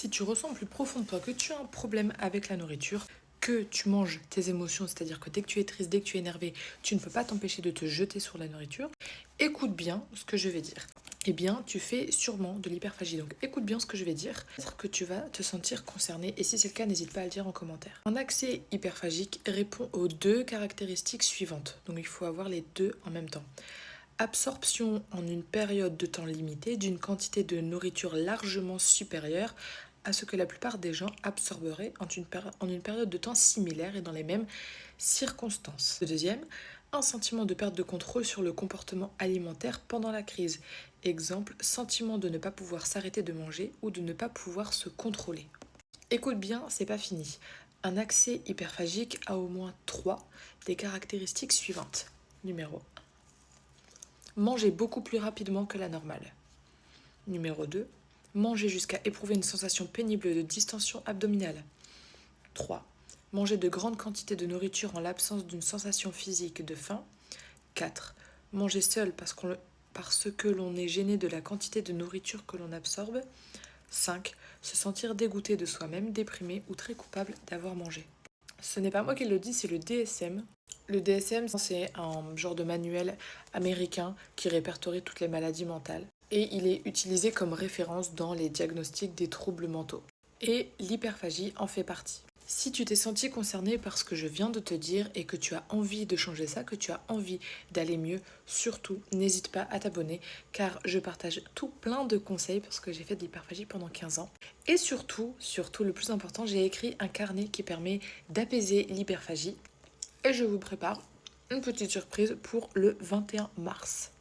Si tu ressens au plus profond de toi que tu as un problème avec la nourriture, que tu manges tes émotions, c'est-à-dire que dès que tu es triste, dès que tu es énervé, tu ne peux pas t'empêcher de te jeter sur la nourriture, écoute bien ce que je vais dire. Eh bien, tu fais sûrement de l'hyperphagie. Donc, écoute bien ce que je vais dire. Peut-être que tu vas te sentir concerné. Et si c'est le cas, n'hésite pas à le dire en commentaire. Un accès hyperphagique répond aux deux caractéristiques suivantes. Donc, il faut avoir les deux en même temps. Absorption en une période de temps limitée d'une quantité de nourriture largement supérieure à ce que la plupart des gens absorberaient en une période de temps similaire et dans les mêmes circonstances. Le deuxième, un sentiment de perte de contrôle sur le comportement alimentaire pendant la crise. Exemple, sentiment de ne pas pouvoir s'arrêter de manger ou de ne pas pouvoir se contrôler. Écoute bien, c'est pas fini. Un accès hyperphagique a au moins 3 des caractéristiques suivantes. Numéro 1. Manger beaucoup plus rapidement que la normale. Numéro 2. Manger jusqu'à éprouver une sensation pénible de distension abdominale. 3. Manger de grandes quantités de nourriture en l'absence d'une sensation physique de faim. 4. Manger seul parce que l'on est gêné de la quantité de nourriture que l'on absorbe. 5. Se sentir dégoûté de soi-même, déprimé ou très coupable d'avoir mangé. Ce n'est pas moi qui le dis, c'est le DSM. Le DSM, c'est un genre de manuel américain qui répertorie toutes les maladies mentales. Et il est utilisé comme référence dans les diagnostics des troubles mentaux. Et l'hyperphagie en fait partie. Si tu t'es senti concerné par ce que je viens de te dire et que tu as envie de changer ça, que tu as envie d'aller mieux, surtout n'hésite pas à t'abonner car je partage tout plein de conseils parce que j'ai fait de l'hyperphagie pendant 15 ans. Et surtout le plus important, j'ai écrit un carnet qui permet d'apaiser l'hyperphagie et je vous prépare une petite surprise pour le 21 mars.